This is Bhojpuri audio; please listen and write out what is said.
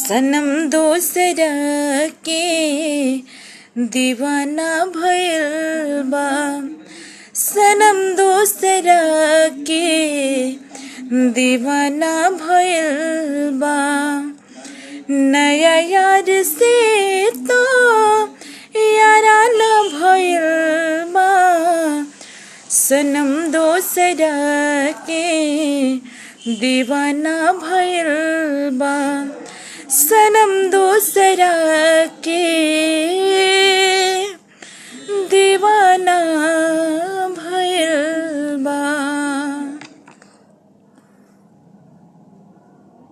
सनम दोसरा के दीवाना भइल बा, सनम दोसरा के दीवाना भइल बा। नया यार से तो याराना भइल बा, सनम दोसरा के दीवाना भइल बा, सनम दोसरा के